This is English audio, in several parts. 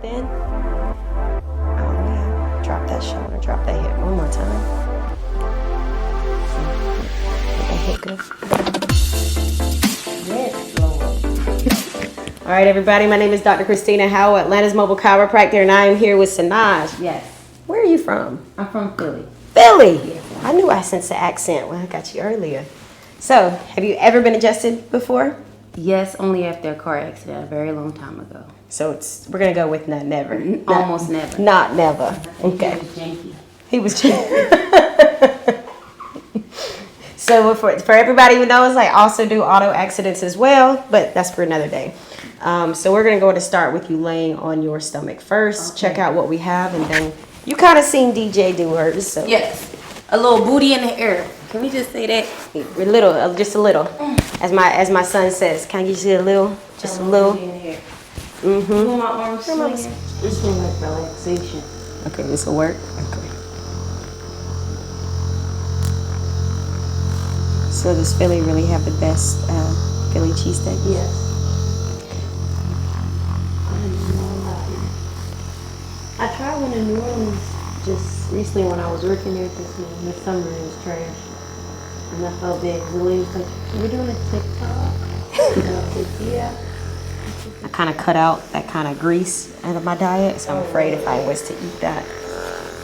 breath in. All the way out. Drop that shoulder, drop that hip. One more time. Let that hip go. Yes, Lord. All right, everybody. My name is Dr. Kristina Howell, Atlanta's mobile chiropractor, and I am here with Sanaj. Yes. Where are you from? I'm from Philly. Philly. Yes. I knew I sensed the accent when I got you earlier. So, have you ever been adjusted before? Yes, only after a car accident a very long time ago. So we're gonna go with not never. Almost never. Not never. Okay. He was janky. So for everybody who knows, I also do auto accidents as well, but that's for another day. So we're gonna go to start with you laying on your stomach first. Okay. Check out what we have, and then you kind of seen DJ do hers. So. Yes. A little booty in the air. Can we just say that? A little, just a little. As my son says, can you see a little? Just a little. Booty in the air. Mm-hmm. You want my arms swinging? This one like relaxation. Okay, this will work. Okay. So does Philly really have the best Philly cheesesteak? Yes. I tried one in New Orleans just recently when I was working there this summer. It was trash. And I felt bad because the lady was like, "We're doing a TikTok." And I said, "Yeah." I kind of cut out that kind of grease out of my diet, so I'm afraid if I was to eat that,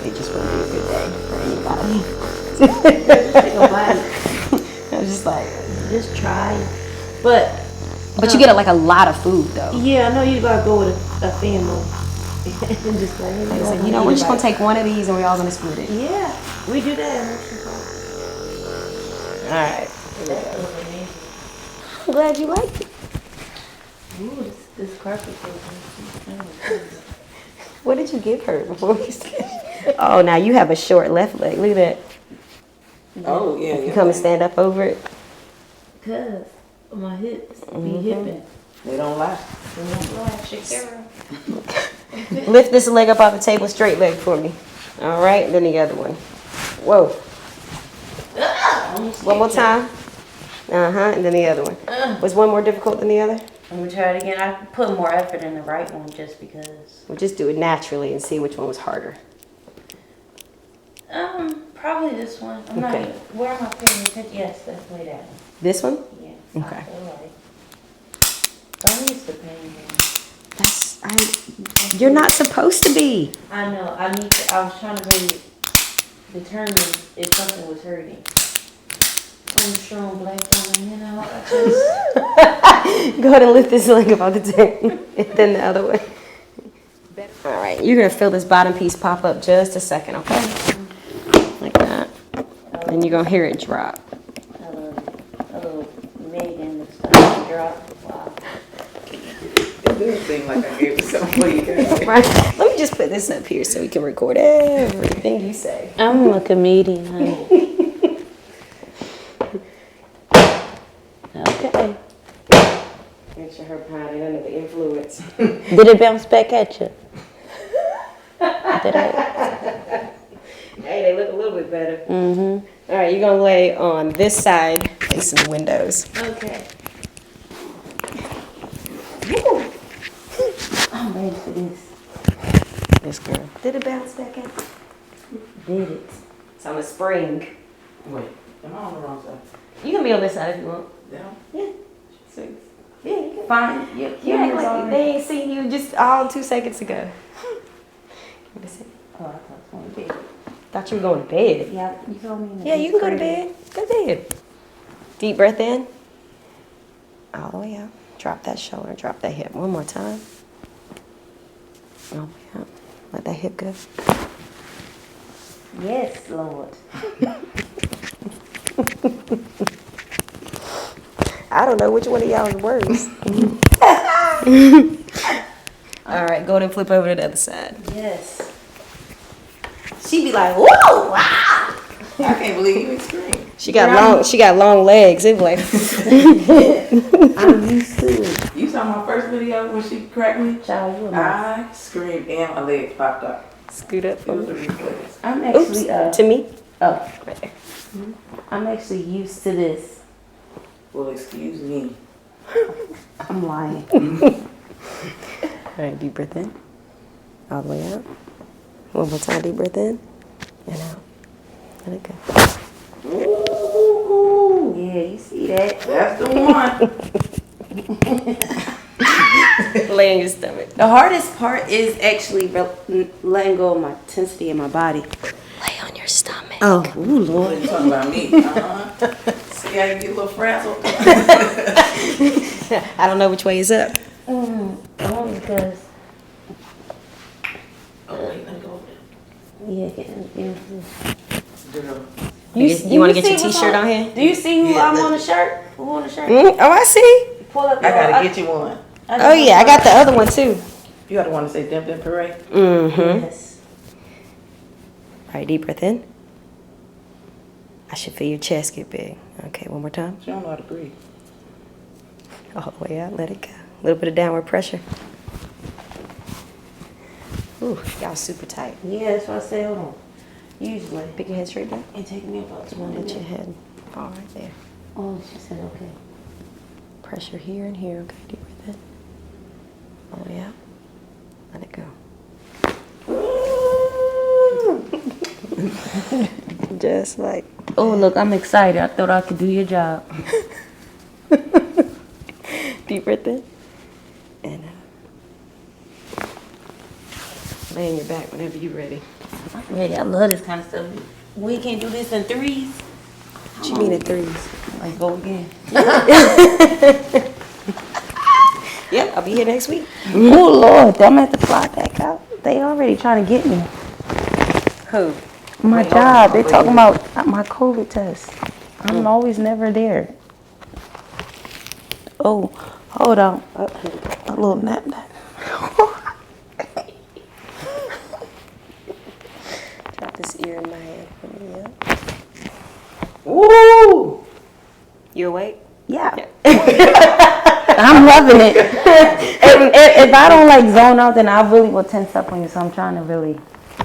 it just wouldn't be a good day for anybody. Take a bite. I was just like, Just try. But you get like a lot of food though. yeah, I know you gotta go with a family. And just like, They say, you know, we're just gonna take one of these and we're all gonna split it. Yeah, we do that. All right. I'm glad you liked it. Ooh, this carpet is. What did you give her before we started? Oh, now you have a short left leg. Look at that. Oh, yeah. You come and stand up over it. Cause my hips be hipping. They don't lie. Shakira. Lift this leg up off the table, straight leg for me. All right, then the other one. Whoa. One more time. And then the other one. Was one more difficult than the other? Let me try it again. I put more effort in the right one just because. We'll just do it naturally and see which one was harder. Probably this one. I'm Okay. not. Where am I putting the picture? Yes, that's way down. This one? Yeah. Okay. I feel like. I'm used to pain. You're not supposed to be. I know. I was trying to really determine if something was hurting. I'm a strong black woman, you know. I just. Go ahead and lift this leg up off the table. And then the other way. All right, you're gonna feel this bottom piece pop up just a second, okay? Like that. Then you're gonna hear it drop. A little Megan and stuff drop. Wow. It does seem like I gave it something for you guys. Right. Let me just put this up here so we can record everything you say. I'm a comedian, honey. Okay. Make sure her potty under the influence. Did it bounce back at you? Did I? Hey, they look a little bit better. Mm-hmm. All right, you're gonna lay on this side facing the windows. Okay. Woo. I'm ready for this. This girl. Did it bounce back at you? Did it? It's on a spring. Wait, am I on the wrong side? You can be on this side if you want. Yeah. Yeah. Sweet. Yeah, you can. Fine. You act like they ain't seen you just all 2 seconds ago. Give me a second. Oh, I thought it was going to bed. Thought you were going to bed. Yeah, you told me. Yeah, you can go to bed. Go to bed. Deep breath in. All the way out. Drop that shoulder, drop that hip. One more time. All the way out. Let that hip go. Yes, Lord. I don't know which one of y'all is worse. All right, go ahead and flip over to the other side. Yes. She be like, whoa, wow. I can't believe you screamed. She got long legs. It was like I'm used to it. You saw my first video when she cracked me? Child, you a I screamed and my legs popped up. scoot up It for was a me. reflex. I'm Oops, actually to me. oh, Right there. I'm actually used to this. Well, excuse me. I'm lying. All right, deep breath in. All the way out. One more time, deep breath in and out. Let it go. Ooh, yeah, you see that? That's the one. Lay on your stomach. The hardest part is actually letting go of my intensity in my body. Lay on your stomach. Oh, ooh, Lord. You talking about me? See how you get a little frazzled? I don't know which way is up. Because, Oh, wait, let me go over yeah. there. Girl. You want to get your t-shirt on here? Do you see who Yeah, I'm look. on the shirt? Who on the shirt? Oh, I see. Pull up. I gotta get you one. Oh, yeah, I got the other one, too. You got the one to say Dim Dim Parade? Mm-hmm. Yes. All right, deep breath in. I should feel your chest get big. Okay, one more time. She don't know how to breathe. All the way out, let it go. A little bit of downward pressure. Ooh, y'all super tight. Yeah, that's what I say. Hold on. Usually. Pick your head straight back. It takes me about 20 Let your minutes. head fall right there. Oh, she said okay. Pressure here and here. Okay, deep breath in. All the way out. Let it go. Just like. Oh, look, I'm excited. I thought I could do your job. Deep breath in. And lay on your back whenever you're ready. I'm ready. I love this kind of stuff. We can't do this in threes. What you mean in threes? Like, go again. Yep, I'll be here next week. Oh, Lord. I'm going to have to fly back out. They already trying to get me. Who? My job. They're talking about my COVID test. I'm always never there. Oh, hold on. A little nap. Drop this ear in my hand for me, yeah. Woo! You awake? Yeah. I'm loving it. If I don't like zone out, then I really will tense up on you. So I'm trying to really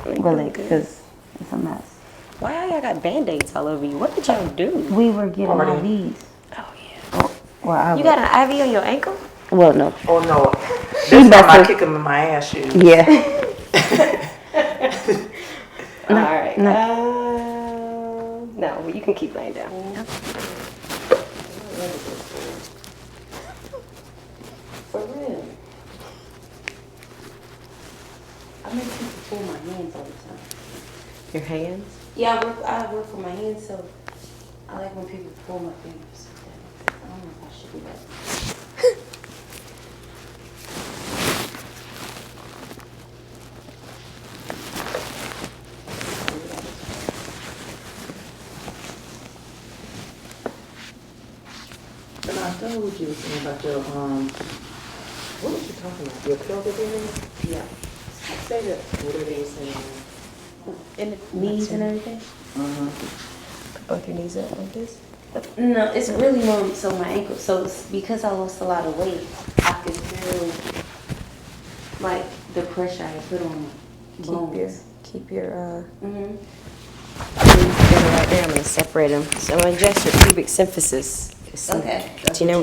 because it's a mess. Why y'all got Band-Aids all over you? What did y'all do? We were getting Already. IVs. Oh, yeah. Well, You got an IV on your ankle? Well, no. Oh no. This time I kick him in my ass shoes. Yeah. All right. no. No, you can keep laying down. For real. I make people pull my hands all the time. Your hands? Yeah, I work for my hands, so I like when people pull my fingers. I don't know if I should do that. And I told you about your what was you talking about? Your pelvic area? Yeah. Say that. What are they saying? And the knees and everything? Put both your knees up like this. No, it's really more so my ankle. So it's because I lost a lot of weight, I could feel like the pressure I put on my bones. Keep your Mm-hmm. knees together right there. I'm gonna separate them. So I'm gonna adjust your pubic symphysis. Okay. Do you know?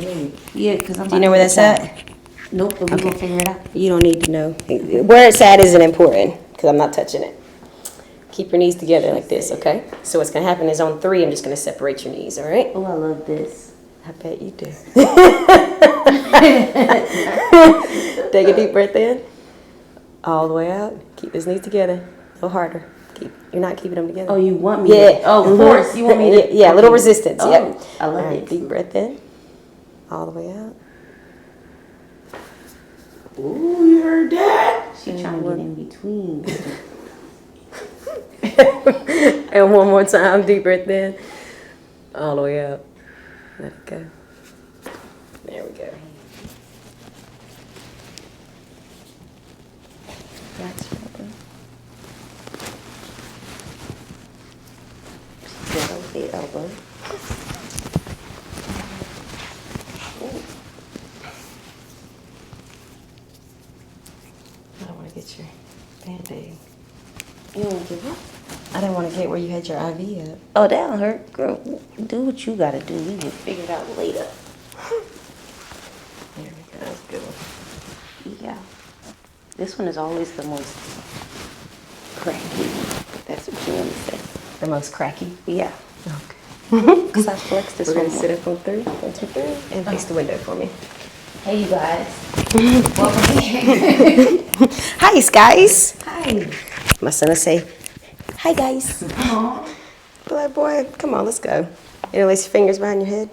Yeah, because I'm. Do you know where that's at? Nope, but we're gonna figure it out. You don't need to know. Where it's at isn't important because I'm not touching it. Keep your knees together like this, okay? So what's gonna happen is on 3, I'm just gonna separate your knees, all right? Oh, I love this. I bet you do. Take a deep breath in. All the way out. Keep those knees together. A little harder. You're not keeping them together. Oh, you want me? Yeah. To, oh, force. You want me to? Yeah, a little resistance. Oh, Yep. I love All right, it. deep breath in. All the way out. Ooh, you heard that? She trying to get in between. And one more time, deep breath in. All the way out. Let it go. There we go. Relax your elbow. Sit on the elbow. Ooh. I don't want to get your Band-Aid. You don't give up? I didn't want to get where you had your IV at. Oh, that don't hurt, girl. Do what you gotta do. We can figure it out later. There we go. That's a good one. Yeah. This one is always the most cracky. That's what you want to say. The most cracky. Yeah. Okay. Because I flexed this We're one. gonna sit up on 3. 1, 2, 3, and face the window for me. Hey, you guys. Welcome back. Hi, guys. Hi. My son will say, "Hi, guys." Aww. Black boy, come on, let's go. Interlace your fingers behind your head.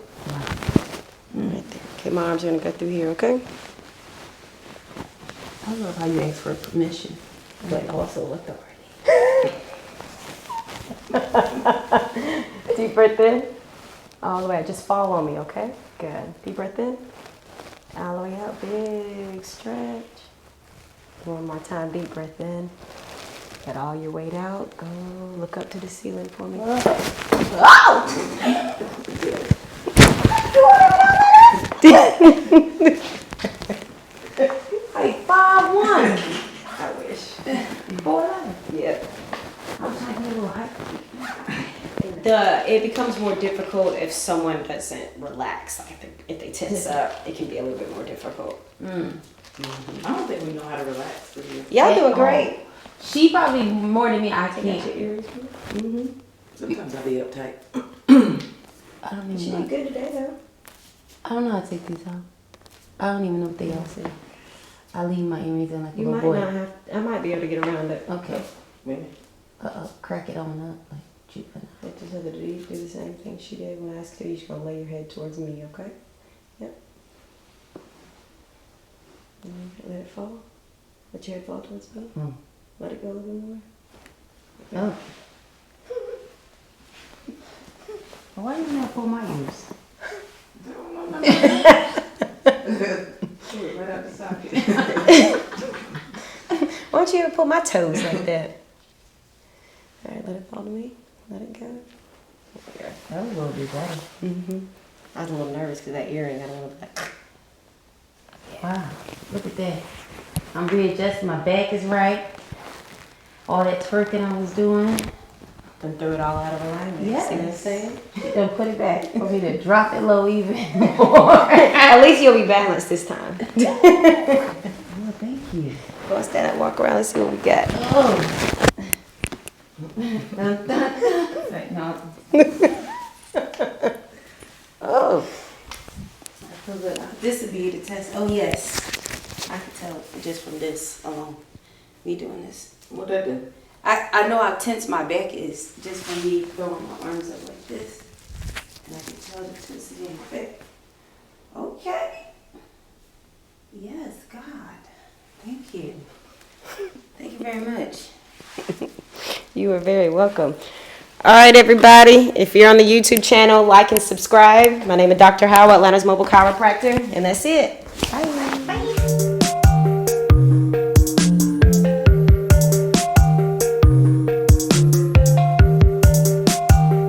Right there. Okay, my arms are gonna go through here. Okay. I love how you ask for permission, but also authority. Deep breath in. All the way. Just follow me, okay? Good. Deep breath in. All the way out. Big stretch. One more time. Deep breath in. Get all your weight out. Go. Look up to the ceiling for me. Oh! Hey, 5'1". I wish. Boy, Yeah. I'm trying to get a little hype. It becomes more difficult if someone doesn't relax. Like if they tense up, it can be a little bit more difficult. I don't think we know how to relax for you. Y'all doing great. She probably more than me. I Take out can't. your ears. Mm-hmm. Sometimes I be uptight. I don't She even did know. good today though. I don't know how to take these off. I don't even know what they all say. I leave my earrings in like a You little might boy. not have. I might be able to get around it. Okay. Maybe. Crack it on up like juvenile. I just have to do the same thing she did when I asked her. You're just gonna lay your head towards me, okay? Yep. Let it fall. Let your head fall towards me. Let it go a little bit more. Oh. Why you not pull my ears? Right out the socket. Why don't you ever pull my toes like that? All right, let it fall to me. Let it go. That was a little bit better. Mm-hmm. I was a little nervous because that earring got a little bit. Wow. Look at that. I'm readjusting. My back is right. All that twerking I was doing. And threw it all out of alignment. Yes. See what I'm saying? Don't put it back for me to drop it low even. At least you'll be balanced this time. Oh, thank you. Go stand up, walk around. Let's see what we got. Oh. Right, no. Oh. I feel good. This would be the test. Oh, yes. I can tell just from this alone. Me doing this. What that do? I know how tense my back is just from me throwing my arms up like this. And I can tell the tensity in my back. Okay. Yes, God. Thank you. Thank you very much. You are very welcome. All right, everybody. If you're on the YouTube channel, like and subscribe. My name is Dr. Howell, Atlanta's mobile chiropractor, and that's it. Bye.